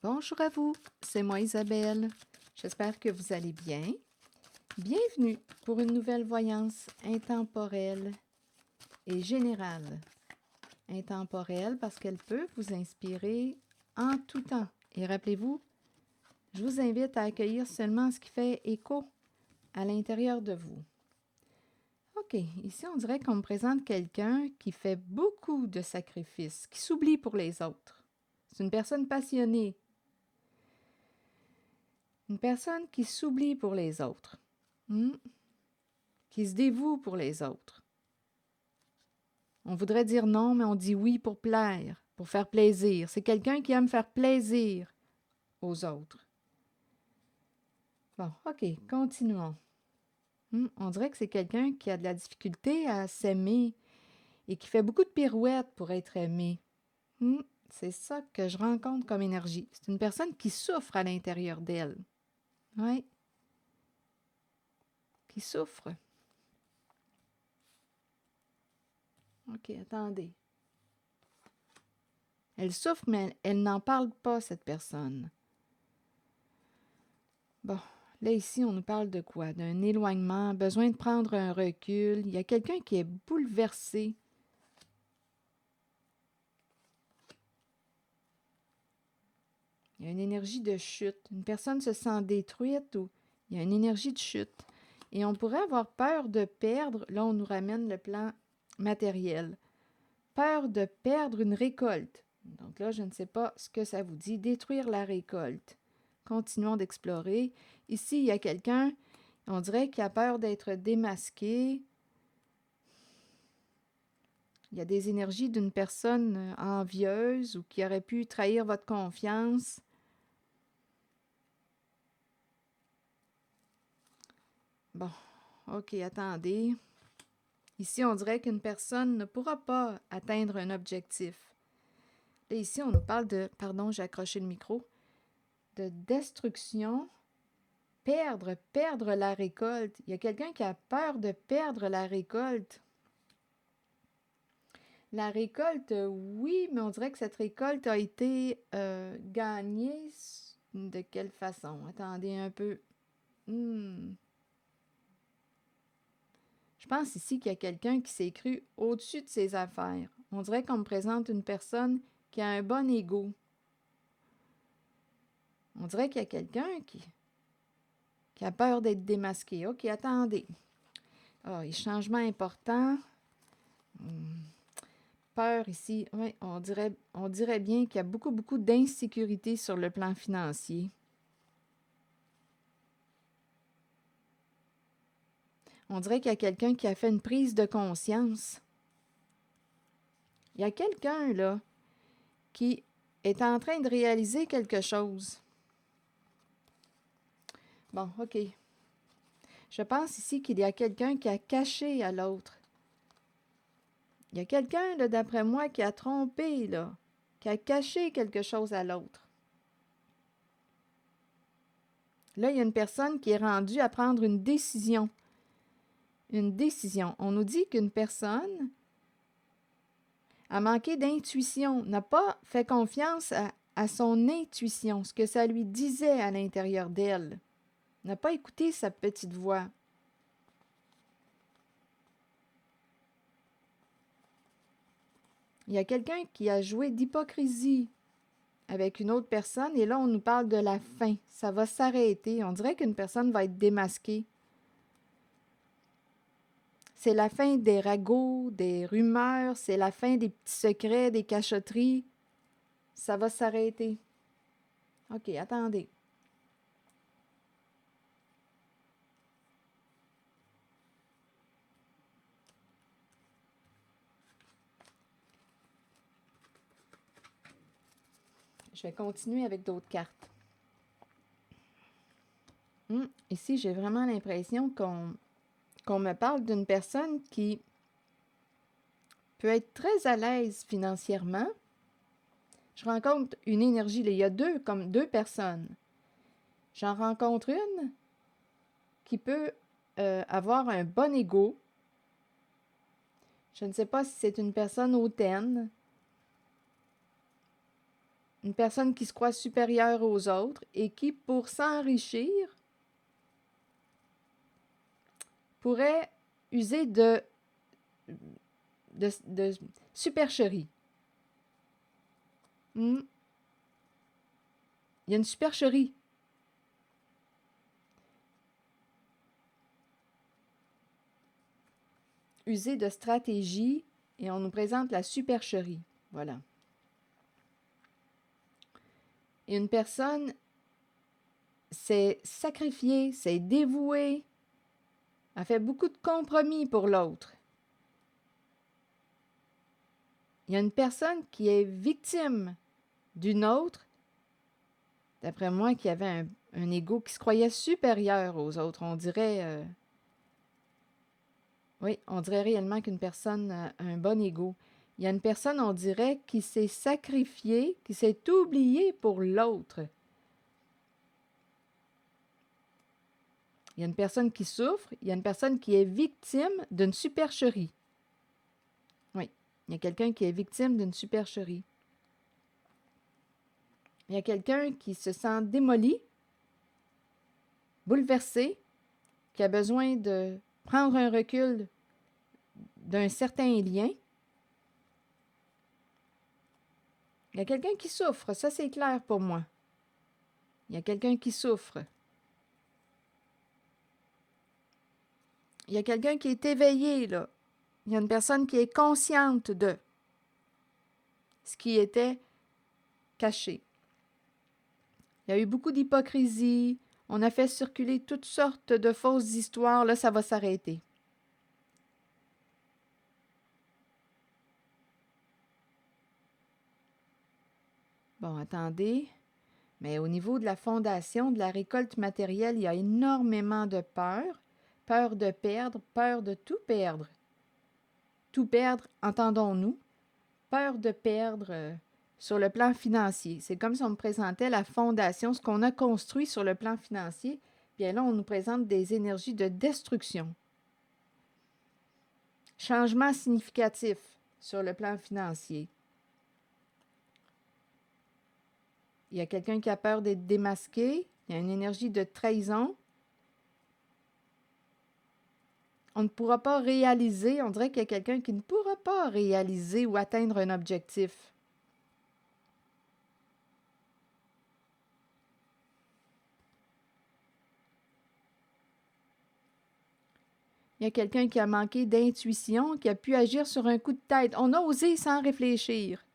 Bonjour à vous, c'est moi Isabelle. J'espère que vous allez bien. Bienvenue pour une nouvelle voyance intemporelle et générale. Intemporelle parce qu'elle peut vous inspirer en tout temps. Et rappelez-vous, je vous invite à accueillir seulement ce qui fait écho à l'intérieur de vous. OK, ici on dirait qu'on me présente quelqu'un qui fait beaucoup de sacrifices, qui s'oublie pour les autres. C'est une personne passionnée. Une personne qui s'oublie pour les autres. Qui se dévoue pour les autres. On voudrait dire non, mais on dit oui pour plaire, pour faire plaisir. C'est quelqu'un qui aime faire plaisir aux autres. Bon, OK, continuons. On dirait que c'est quelqu'un qui a de la difficulté à s'aimer et qui fait beaucoup de pirouettes pour être aimé. C'est ça que je rencontre comme énergie. C'est une personne qui souffre à l'intérieur d'elle. Oui. Qui souffre. OK, attendez. Elle souffre, mais elle n'en parle pas, cette personne. Bon, là ici, on nous parle de quoi? D'un éloignement, besoin de prendre un recul. Il y a quelqu'un qui est bouleversé. Il y a une énergie de chute. Une personne se sent détruite ou il y a une énergie de chute. Et on pourrait avoir peur de perdre, là on nous ramène le plan matériel. Peur de perdre une récolte. Donc là, je ne sais pas ce que ça vous dit. Détruire la récolte. Continuons d'explorer. Ici, il y a quelqu'un, on dirait qu'il a peur d'être démasqué. Il y a des énergies d'une personne envieuse ou qui aurait pu trahir votre confiance. Bon, OK, attendez. Ici, on dirait qu'une personne ne pourra pas atteindre un objectif. Là, ici, on nous parle de, pardon, j'ai accroché le micro, de destruction, perdre la récolte. Il y a quelqu'un qui a peur de perdre la récolte. La récolte, oui, mais on dirait que cette récolte a été gagnée de quelle façon? Attendez un peu. Je pense ici qu'il y a quelqu'un qui s'est cru au-dessus de ses affaires. On dirait qu'on me présente une personne qui a un bon ego. On dirait qu'il y a quelqu'un qui a peur d'être démasqué. OK, attendez. Ah, les changements importants. Peur ici. Oui, on dirait bien qu'il y a beaucoup d'insécurité sur le plan financier. On dirait qu'il y a quelqu'un qui a fait une prise de conscience. Il y a quelqu'un, là, qui est en train de réaliser quelque chose. Bon, OK. Je pense ici qu'il y a quelqu'un qui a caché à l'autre. Il y a quelqu'un, là, d'après moi, qui a trompé, là, qui a caché quelque chose à l'autre. Là, il y a une personne qui est rendue à prendre une décision. Une décision. On nous dit qu'une personne a manqué d'intuition, n'a pas fait confiance à son intuition, ce que ça lui disait à l'intérieur d'elle. N'a pas écouté sa petite voix. Il y a quelqu'un qui a joué d'hypocrisie avec une autre personne et là, on nous parle de la fin. Ça va s'arrêter. On dirait qu'une personne va être démasquée. C'est la fin des ragots, des rumeurs, c'est la fin des petits secrets, des cachotteries. Ça va s'arrêter. OK, attendez. Je vais continuer avec d'autres cartes. Ici, j'ai vraiment l'impression qu'on me parle d'une personne qui peut être très à l'aise financièrement. Je rencontre une énergie, il y a comme deux personnes. J'en rencontre une qui peut avoir un bon ego. Je ne sais pas si c'est une personne hautaine. Une personne qui se croit supérieure aux autres et qui, pour s'enrichir, pourrait user de supercherie. Il y a une supercherie. User de stratégie et on nous présente la supercherie. Voilà. Et une personne s'est sacrifiée, s'est dévouée, a fait beaucoup de compromis pour l'autre. Il y a une personne qui est victime d'une autre, d'après moi, qui avait un ego qui se croyait supérieur aux autres. On dirait, oui, on dirait réellement qu'une personne a un bon ego. Il y a une personne, on dirait, qui s'est sacrifiée, qui s'est oubliée pour l'autre. Il y a une personne qui souffre, il y a une personne qui est victime d'une supercherie. Oui, il y a quelqu'un qui est victime d'une supercherie. Il y a quelqu'un qui se sent démoli, bouleversé, qui a besoin de prendre un recul d'un certain lien. Il y a quelqu'un qui souffre, ça c'est clair pour moi. Il y a quelqu'un qui souffre. Il y a quelqu'un qui est éveillé, là. Il y a une personne qui est consciente de ce qui était caché. Il y a eu beaucoup d'hypocrisie. On a fait circuler toutes sortes de fausses histoires. Là, ça va s'arrêter. Bon, attendez. Mais au niveau de la fondation, de la récolte matérielle, il y a énormément de peur. Peur de perdre, peur de tout perdre. Tout perdre, entendons-nous. Peur de perdre sur le plan financier. C'est comme si on me présentait la fondation, ce qu'on a construit sur le plan financier. Bien là, on nous présente des énergies de destruction. Changement significatif sur le plan financier. Il y a quelqu'un qui a peur d'être démasqué. Il y a une énergie de trahison. On ne pourra pas réaliser, on dirait qu'il y a quelqu'un qui ne pourra pas réaliser ou atteindre un objectif. Il y a quelqu'un qui a manqué d'intuition, qui a pu agir sur un coup de tête. On a osé sans réfléchir.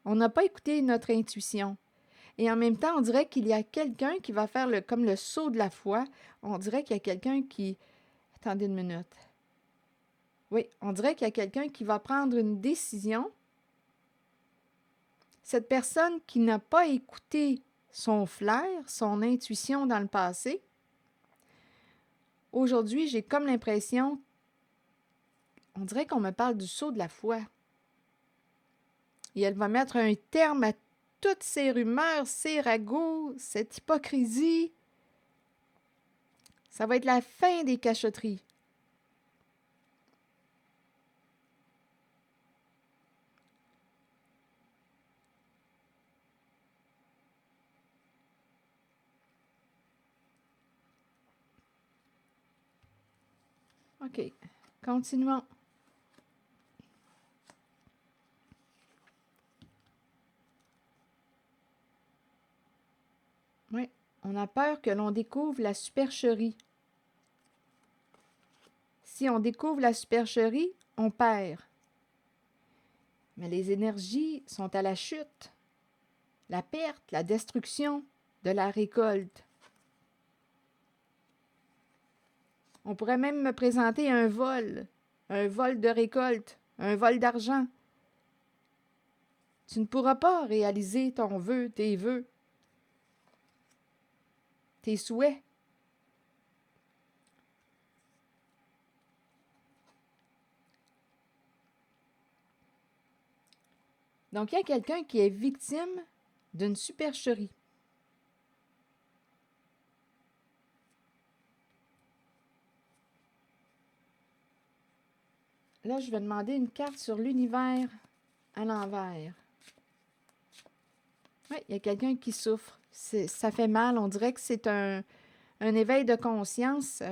On n'a pas écouté notre intuition. Et en même temps, on dirait qu'il y a quelqu'un qui va faire comme le saut de la foi. On dirait qu'il y a quelqu'un qui... Attendez une minute. Oui, on dirait qu'il y a quelqu'un qui va prendre une décision. Cette personne qui n'a pas écouté son flair, son intuition dans le passé, aujourd'hui, j'ai comme l'impression, on dirait qu'on me parle du saut de la foi. Et elle va mettre un terme à toutes ces rumeurs, ces ragots, cette hypocrisie. Ça va être la fin des cachotteries. OK, continuons. Oui, on a peur que l'on découvre la supercherie. Si on découvre la supercherie, on perd. Mais les énergies sont à la chute, la perte, la destruction de la récolte. On pourrait même me présenter un vol de récolte, un vol d'argent. Tu ne pourras pas réaliser ton vœu, tes souhaits. Donc, il y a quelqu'un qui est victime d'une supercherie. Là, je vais demander une carte sur l'univers à l'envers. Oui, il y a quelqu'un qui souffre. Ça fait mal. On dirait que c'est un éveil de conscience.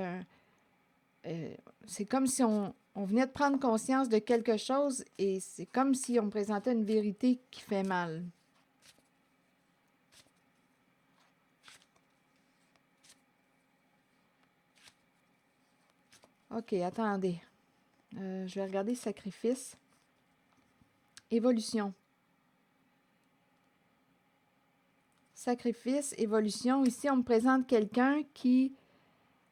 C'est comme si on venait de prendre conscience de quelque chose et c'est comme si on présentait une vérité qui fait mal. OK, attendez. Je vais regarder sacrifice. Évolution. Sacrifice, évolution. Ici, on me présente quelqu'un qui,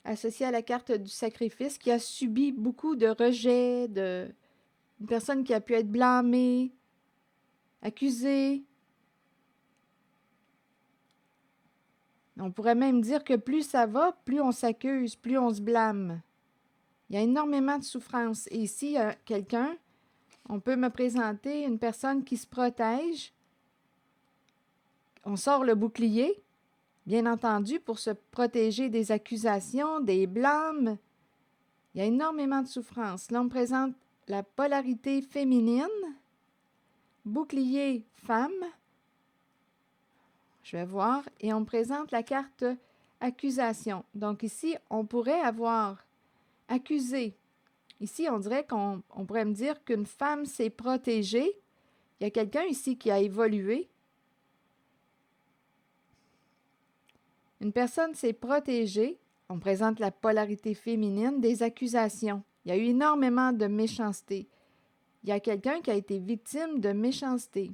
associé à la carte du sacrifice, qui a subi beaucoup de rejets, une personne qui a pu être blâmée, accusée. On pourrait même dire que plus ça va, plus on s'accuse, plus on se blâme. Il y a énormément de souffrance. Et ici, il y a quelqu'un, on peut me présenter une personne qui se protège. On sort le bouclier, bien entendu, pour se protéger des accusations, des blâmes. Il y a énormément de souffrance. Là, on me présente la polarité féminine, bouclier femme. Je vais voir. Et on me présente la carte accusation. Donc ici, on pourrait avoir accusé. Ici, on dirait qu'on pourrait me dire qu'une femme s'est protégée. Il y a quelqu'un ici qui a évolué. Une personne s'est protégée. On présente la polarité féminine des accusations. Il y a eu énormément de méchanceté. Il y a quelqu'un qui a été victime de méchanceté.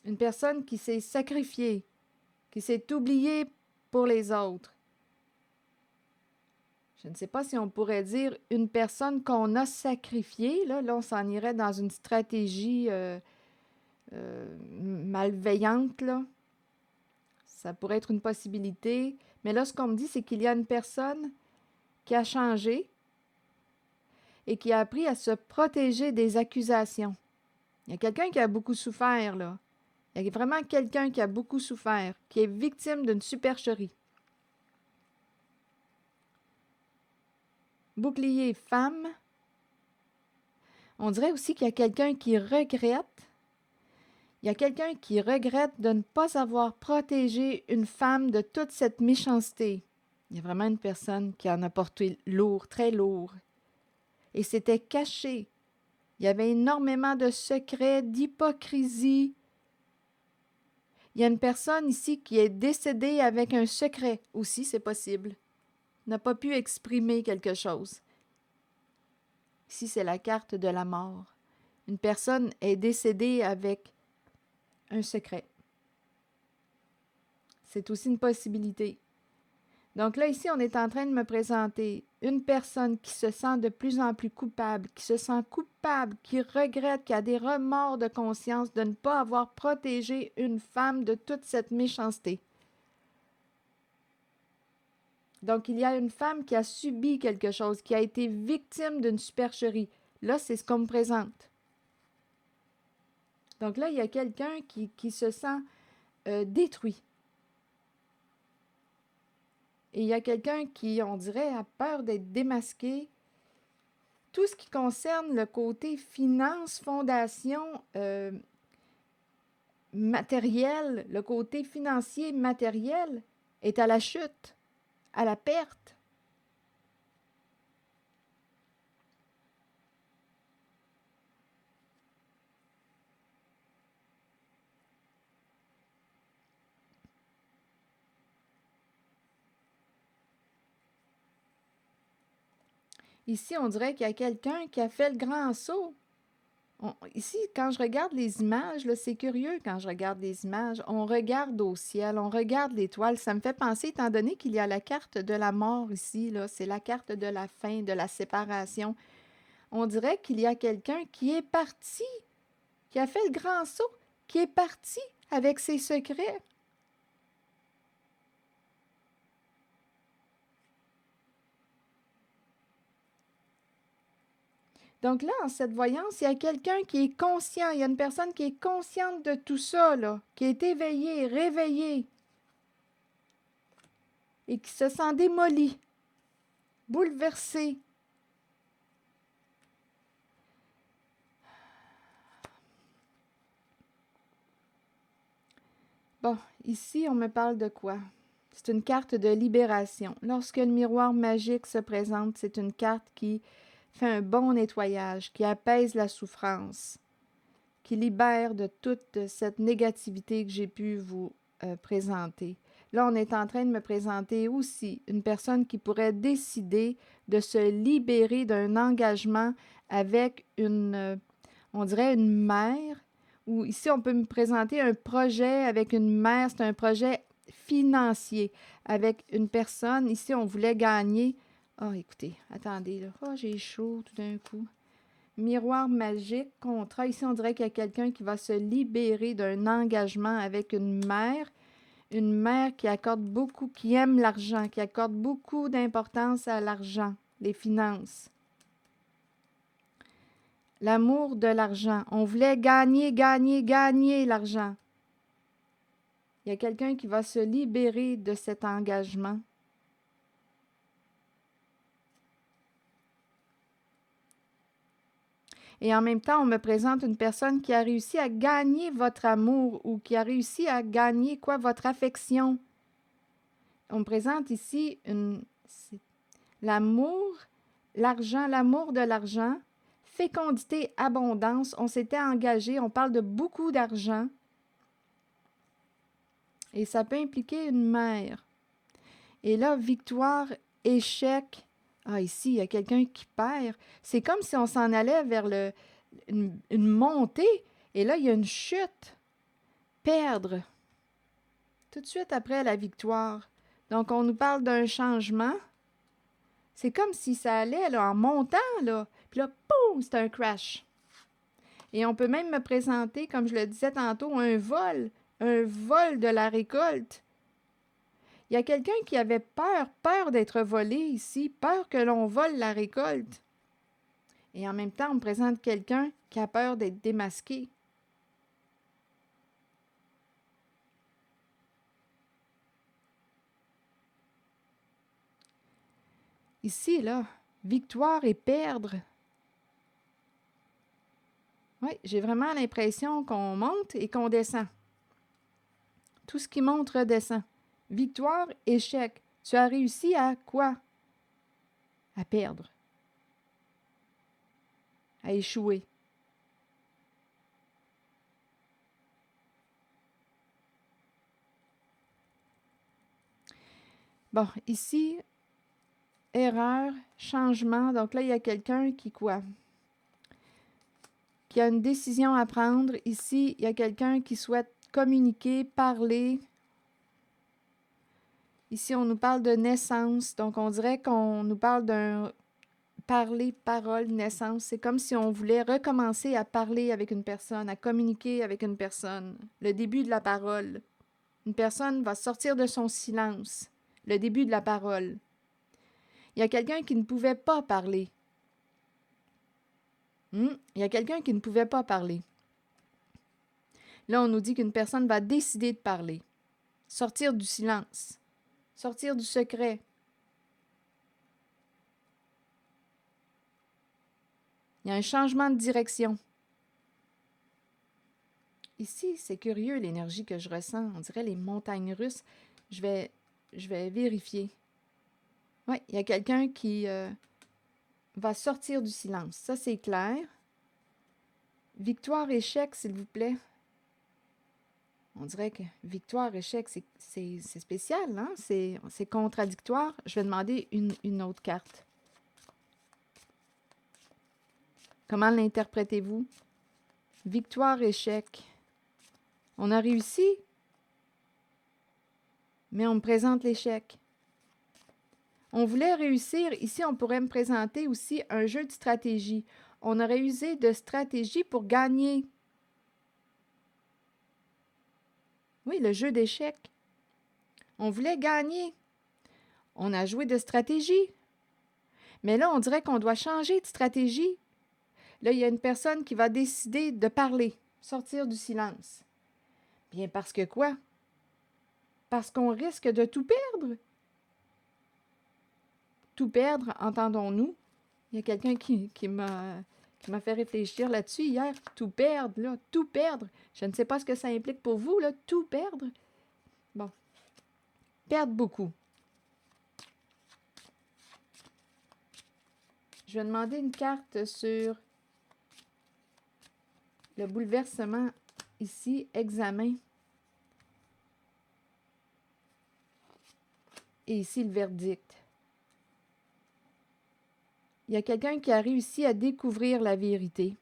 Une personne qui s'est sacrifiée, qui s'est oubliée pour les autres. Je ne sais pas si on pourrait dire une personne qu'on a sacrifiée. Là, on s'en irait dans une stratégie malveillante. Là. Ça pourrait être une possibilité. Mais là, ce qu'on me dit, c'est qu'il y a une personne qui a changé et qui a appris à se protéger des accusations. Il y a quelqu'un qui a beaucoup souffert, là. Il y a vraiment quelqu'un qui a beaucoup souffert, qui est victime d'une supercherie. Bouclier femme. On dirait aussi qu'il y a quelqu'un qui regrette. Il y a quelqu'un qui regrette de ne pas avoir protégé une femme de toute cette méchanceté. Il y a vraiment une personne qui en a porté lourd, très lourd. Et c'était caché. Il y avait énormément de secrets, d'hypocrisie. Il y a une personne ici qui est décédée avec un secret aussi, c'est possible. N'a pas pu exprimer quelque chose. Ici, c'est la carte de la mort. Une personne est décédée avec un secret. C'est aussi une possibilité. Donc là, ici, on est en train de me présenter une personne qui se sent de plus en plus coupable, qui se sent coupable, qui regrette, qui a des remords de conscience de ne pas avoir protégé une femme de toute cette méchanceté. Donc, il y a une femme qui a subi quelque chose, qui a été victime d'une supercherie. Là, c'est ce qu'on me présente. Donc là, il y a quelqu'un qui se sent détruit. Et il y a quelqu'un qui, on dirait, a peur d'être démasqué. Tout ce qui concerne le côté finance, fondation, matériel, le côté financier matériel est à la chute, à la perte. Ici, on dirait qu'il y a quelqu'un qui a fait le grand saut. Ici, quand je regarde les images, là, c'est curieux quand je regarde les images. On regarde au ciel, on regarde l'étoile. Ça me fait penser, étant donné qu'il y a la carte de la mort ici, là, c'est la carte de la fin, de la séparation. On dirait qu'il y a quelqu'un qui est parti, qui a fait le grand saut, qui est parti avec ses secrets. Donc là, en cette voyance, il y a quelqu'un qui est conscient, il y a une personne qui est consciente de tout ça, là, qui est éveillée, réveillée, et qui se sent démolie, bouleversée. Bon, ici, on me parle de quoi? C'est une carte de libération. Lorsque le miroir magique se présente, c'est une carte qui fait un bon nettoyage, qui apaise la souffrance, qui libère de toute cette négativité que j'ai pu vous présenter. Là, on est en train de me présenter aussi une personne qui pourrait décider de se libérer d'un engagement avec on dirait une mère, ou ici, on peut me présenter un projet avec une mère, c'est un projet financier avec une personne. Ici, on voulait gagner. Oh, écoutez, attendez, là. Oh, j'ai chaud tout d'un coup. Miroir magique, contrat. Ici, on dirait qu'il y a quelqu'un qui va se libérer d'un engagement avec une mère. Une mère qui accorde beaucoup, qui aime l'argent, qui accorde beaucoup d'importance à l'argent, les finances. L'amour de l'argent. On voulait gagner, gagner, gagner l'argent. Il y a quelqu'un qui va se libérer de cet engagement. Et en même temps, on me présente une personne qui a réussi à gagner votre amour ou qui a réussi à gagner quoi? Votre affection. On me présente ici l'amour, l'argent, l'amour de l'argent, fécondité, abondance. On s'était engagé, on parle de beaucoup d'argent. Et ça peut impliquer une mère. Et là, victoire, échec. Ah, ici, il y a quelqu'un qui perd. C'est comme si on s'en allait vers une montée. Et là, il y a une chute. Perdre. Tout de suite après la victoire. Donc, on nous parle d'un changement. C'est comme si ça allait là, en montant, là. Puis là, poum, c'est un crash. Et on peut même me présenter, comme je le disais tantôt, un vol de la récolte. Il y a quelqu'un qui avait peur d'être volé ici, peur que l'on vole la récolte. Et en même temps, on me présente quelqu'un qui a peur d'être démasqué. Ici, là, victoire et perdre. Oui, j'ai vraiment l'impression qu'on monte et qu'on descend. Tout ce qui monte redescend. Victoire, échec. Tu as réussi à quoi? À perdre. À échouer. Bon, ici, erreur, changement. Donc là, il y a quelqu'un qui quoi? Qui a une décision à prendre. Ici, il y a quelqu'un qui souhaite communiquer, parler. Ici, on nous parle de naissance. Donc, on dirait qu'on nous parle d'un parler, parole, naissance. C'est comme si on voulait recommencer à parler avec une personne, à communiquer avec une personne. Le début de la parole. Une personne va sortir de son silence. Le début de la parole. Il y a quelqu'un qui ne pouvait pas parler. Il y a quelqu'un qui ne pouvait pas parler. Là, on nous dit qu'une personne va décider de parler. Sortir du silence. Sortir du secret. Il y a un changement de direction. Ici, c'est curieux l'énergie que je ressens. On dirait les montagnes russes. Je vais vérifier. Oui, il y a quelqu'un qui va sortir du silence. Ça, c'est clair. Victoire, échec, s'il vous plaît. On dirait que victoire, échec, c'est spécial, hein? C'est contradictoire. Je vais demander une autre carte. Comment l'interprétez-vous? Victoire, échec. On a réussi, mais on me présente l'échec. On voulait réussir. Ici, on pourrait me présenter aussi un jeu de stratégie. On aurait usé de stratégie pour gagner. Oui, le jeu d'échecs. On voulait gagner. On a joué de stratégie. Mais là, on dirait qu'on doit changer de stratégie. Là, il y a une personne qui va décider de parler, sortir du silence. Bien parce que quoi? Parce qu'on risque de tout perdre. Tout perdre, entendons-nous. Il y a quelqu'un qui m'a fait réfléchir là-dessus hier. Tout perdre, là, tout perdre. Je ne sais pas ce que ça implique pour vous, là, tout perdre. Bon. Perdre beaucoup. Je vais demander une carte sur le bouleversement ici, examen. Et ici, le verdict. Il y a quelqu'un qui a réussi à découvrir la vérité.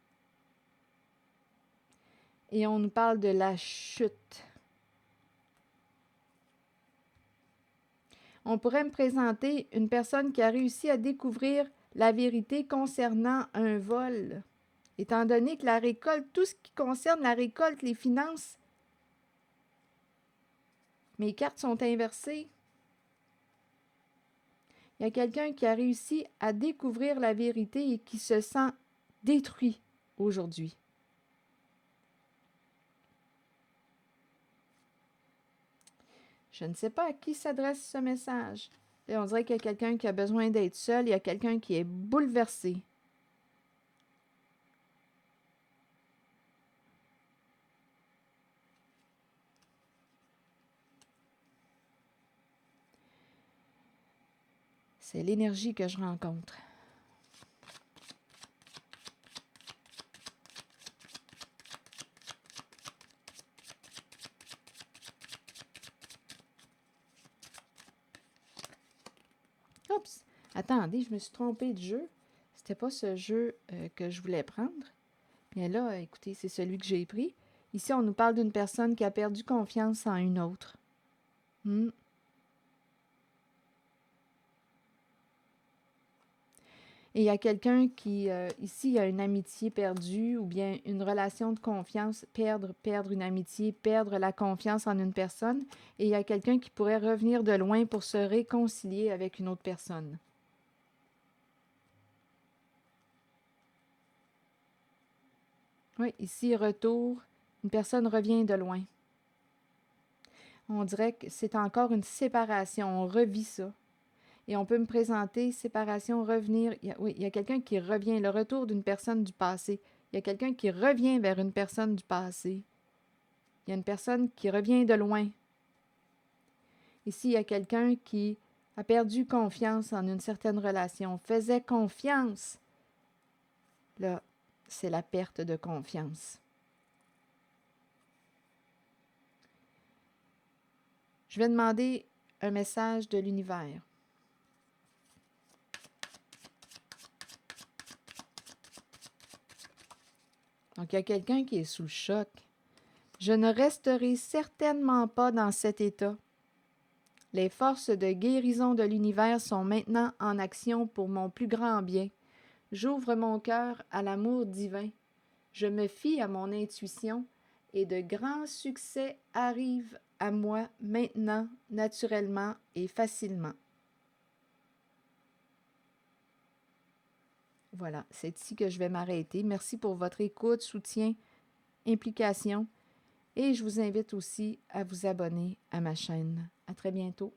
Et on nous parle de la chute. On pourrait me présenter une personne qui a réussi à découvrir la vérité concernant un vol. Étant donné que la récolte, tout ce qui concerne la récolte, les finances, mes cartes sont inversées. Il y a quelqu'un qui a réussi à découvrir la vérité et qui se sent détruit aujourd'hui. Je ne sais pas à qui s'adresse ce message. Et on dirait qu'il y a quelqu'un qui a besoin d'être seul, il y a quelqu'un qui est bouleversé. C'est l'énergie que je rencontre. Oups! Attendez, je me suis trompée de jeu. C'était pas ce jeu que je voulais prendre. Bien là, écoutez, c'est celui que j'ai pris. Ici, on nous parle d'une personne qui a perdu confiance en une autre. Et il y a quelqu'un qui, ici, a une amitié perdue ou bien une relation de confiance, perdre une amitié, perdre la confiance en une personne. Et il y a quelqu'un qui pourrait revenir de loin pour se réconcilier avec une autre personne. Oui, ici, retour, une personne revient de loin. On dirait que c'est encore une séparation, on revit ça. Et on peut me présenter, séparation, revenir. Il y a quelqu'un qui revient, le retour d'une personne du passé. Il y a quelqu'un qui revient vers une personne du passé. Il y a une personne qui revient de loin. Ici, il y a quelqu'un qui a perdu confiance en une certaine relation, faisait confiance. Là, c'est la perte de confiance. Je vais demander un message de l'univers. Donc, il y a quelqu'un qui est sous le choc. Je ne resterai certainement pas dans cet état. Les forces de guérison de l'univers sont maintenant en action pour mon plus grand bien. J'ouvre mon cœur à l'amour divin. Je me fie à mon intuition et de grands succès arrivent à moi maintenant, naturellement et facilement. Voilà, c'est ici que je vais m'arrêter. Merci pour votre écoute, soutien, implication. Et je vous invite aussi à vous abonner à ma chaîne. À très bientôt.